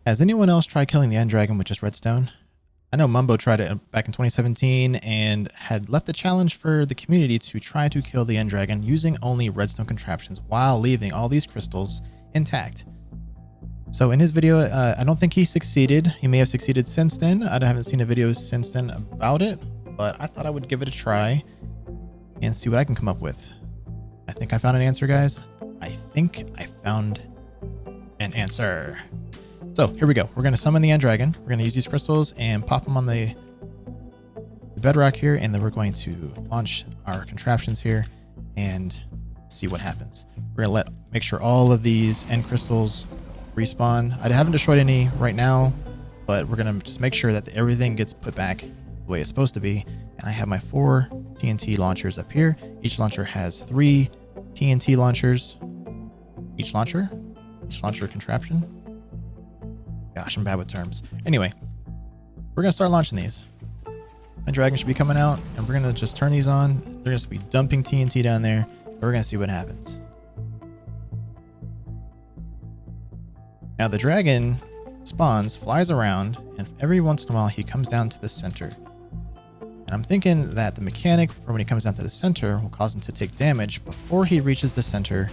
Has anyone else tried killing the end dragon with just redstone? I know Mumbo tried it back in 2017 and had left the challenge for the community to try to kill the end dragon using only redstone contraptions while leaving all these crystals intact. So in his video, I don't think he succeeded. He may have succeeded since then. I haven't seen a video since then about it, but I thought I would give it a try and see what I can come up with. I think I found an answer, guys. I think I found an answer. So here we go. We're going to summon the end dragon. We're going to use these crystals and pop them on the bedrock here. And then we're going to launch our contraptions here and see what happens. We're going to make sure all of these end crystals respawn. I haven't destroyed any right now, but we're going to just make sure that everything gets put back the way it's supposed to be. And I have my 4 TNT launchers up here. Each launcher has 3 TNT launchers. Each launcher contraption. Gosh, I'm bad with terms. Anyway, we're going to start launching these. My dragon should be coming out, and we're going to just turn these on. They're going to be dumping TNT down there, and we're going to see what happens. Now, the dragon spawns, flies around, and every once in a while, he comes down to the center. And I'm thinking that the mechanic for when he comes down to the center will cause him to take damage before he reaches the center,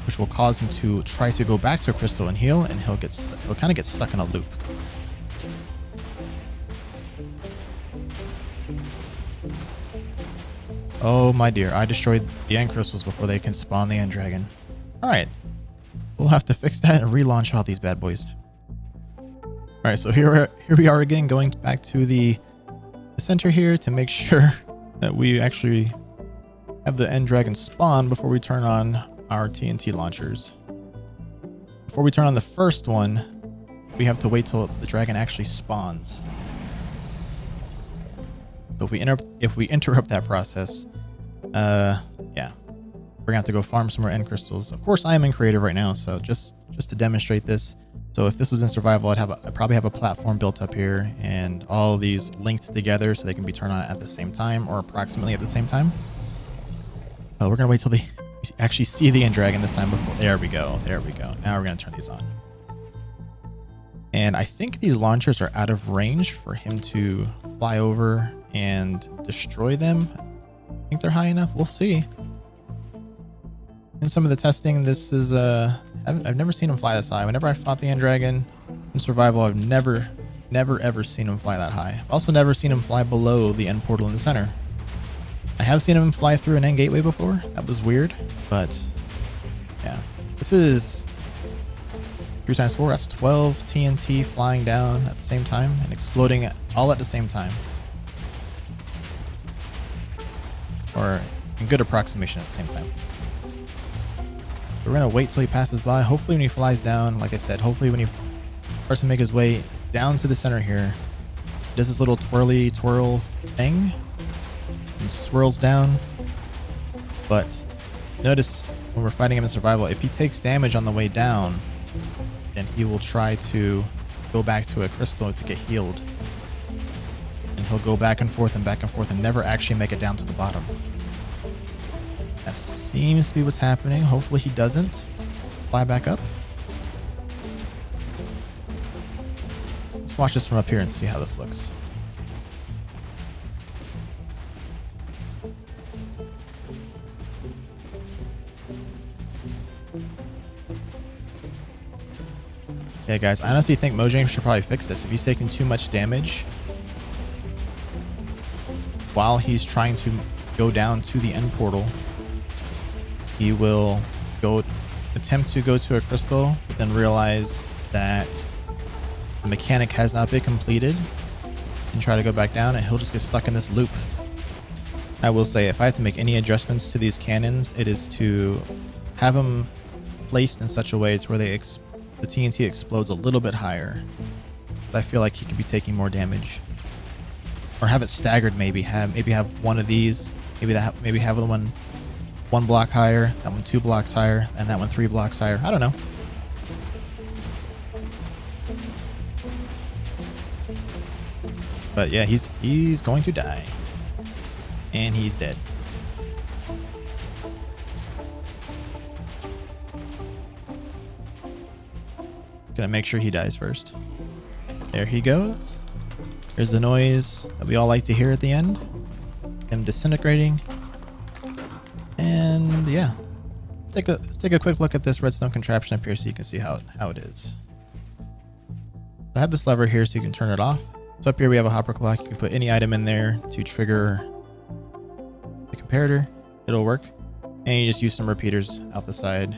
which will cause him to try to go back to a crystal and heal, and he'll kind of get stuck in a loop. Oh my dear, I destroyed the end crystals before they can spawn the end dragon. Alright, we'll have to fix that and relaunch all these bad boys. Alright, so here we are again, going back to the center here to make sure that we actually have the end dragon spawn before we turn on our TNT launchers. Before we turn on the first one, we have to wait till the dragon actually spawns. So if we interrupt that process, yeah, we're gonna have to go farm some more end crystals. Of course, I am in creative right now, so just to demonstrate this. So if this was in survival, I'd probably have a platform built up here and all of these linked together so they can be turned on at the same time or approximately at the same time. We're gonna wait till actually see the end dragon this time before. There we go. Now we're going to turn these on. And I think these launchers are out of range for him to fly over and destroy them. I think they're high enough. We'll see. In some of the testing, this is I've never seen him fly this high. Whenever I fought the end dragon in survival, I've never ever seen him fly that high. I've also never seen him fly below the end portal in the center. I have seen him fly through an end gateway before. That was weird, but yeah. This is 3 times 4. That's 12 TNT flying down at the same time and exploding all at the same time. Or in good approximation at the same time. We're going to wait till he passes by. Hopefully when he flies down, like I said, hopefully when he starts to make his way down to the center here, he does this little twirly twirl thing. And swirls down, but notice when we're fighting him in survival, if he takes damage on the way down, then he will try to go back to a crystal to get healed, and he'll go back and forth and never actually make it down to the bottom. That seems to be what's happening. Hopefully he doesn't fly back up. Let's watch this from up here and see how this looks. Yeah, guys, I honestly think Mojang should probably fix this. If he's taking too much damage while he's trying to go down to the end portal, he will attempt to go to a crystal, but then realize that the mechanic has not been completed and try to go back down, and he'll just get stuck in this loop. I will say, if I have to make any adjustments to these cannons, it is to have them placed in such a way to where the TNT explodes a little bit higher. I feel like he could be taking more damage, or have it staggered. Maybe have one of these. Maybe have the one block higher, that one 2 blocks higher, and that one 3 blocks higher. I don't know. But yeah, he's going to die, and he's dead. Gonna make sure he dies first. There he goes. Here's the noise that we all like to hear at the end. Him disintegrating. And yeah, let's take a quick look at this redstone contraption up here so you can see how it is. I have this lever here so you can turn it off. So up here we have a hopper clock. You can put any item in there to trigger the comparator. It'll work. And you just use some repeaters out the side,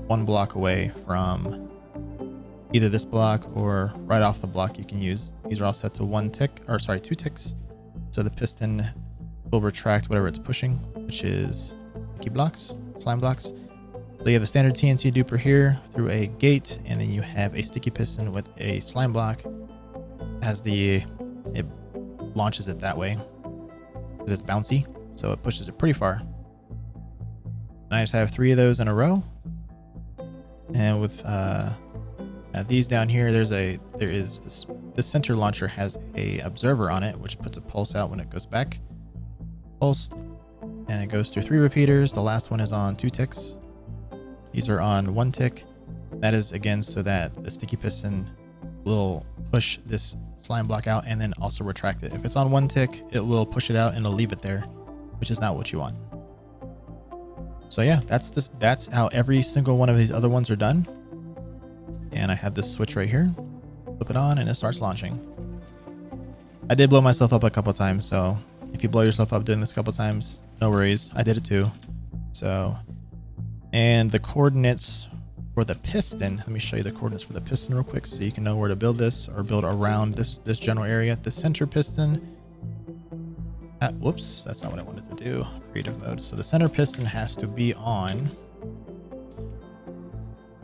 1 block away from either this block or right off the block you can use. These are all set to 2 ticks. So the piston will retract whatever it's pushing, which is sticky blocks, slime blocks. So you have a standard TNT duper here through a gate, and then you have a sticky piston with a slime block. It launches it that way because it's bouncy, so it pushes it pretty far. And I just have 3 of those in a row. And with these down here, this center launcher has a observer on it, which puts a pulse out when it goes back. Pulse, and it goes through 3 repeaters. The last one is on 2 ticks. These are on 1 tick. That is again so that the sticky piston will push this slime block out and then also retract it. If it's on 1 tick, it will push it out and it'll leave it there, which is not what you want. So yeah, that's how every single one of these other ones are done. And I have this switch right here. Flip it on and it starts launching. I did blow myself up a couple times, so if you blow yourself up doing this a couple times, no worries. I did it too. So, and the coordinates for the piston, let me show you the coordinates for the piston real quick so you can know where to build this or build around this general area. The center piston, whoops, that's not what I wanted to do. Creative mode. So the center piston has to be on,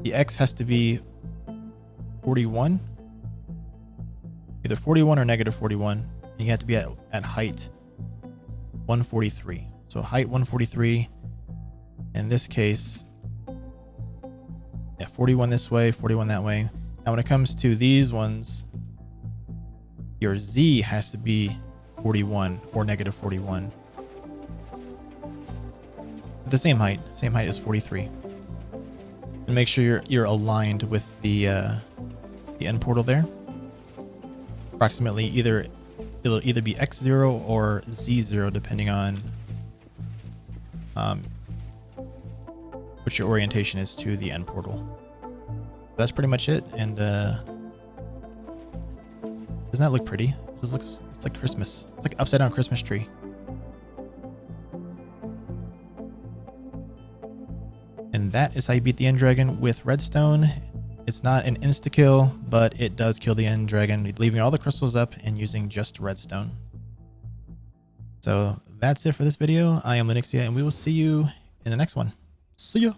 the X has to be 41, either 41 or negative 41. And you have to be at height 143. So height 143. In this case, yeah, 41 this way, 41 that way. Now when it comes to these ones, your Z has to be 41 or negative 41. The same height is 43. And make sure you're aligned with the end portal there. Approximately it'll either be X0 or Z0 depending on which your orientation is to the end portal. That's pretty much it. And doesn't that look pretty? It just looks, it's like Christmas. It's like upside down Christmas tree. And that is how you beat the end dragon with redstone. It's not an insta kill, but it does kill the end dragon, leaving all the crystals up and using just redstone. So that's it for this video. I am Linuxia, and we will see you in the next one. See ya.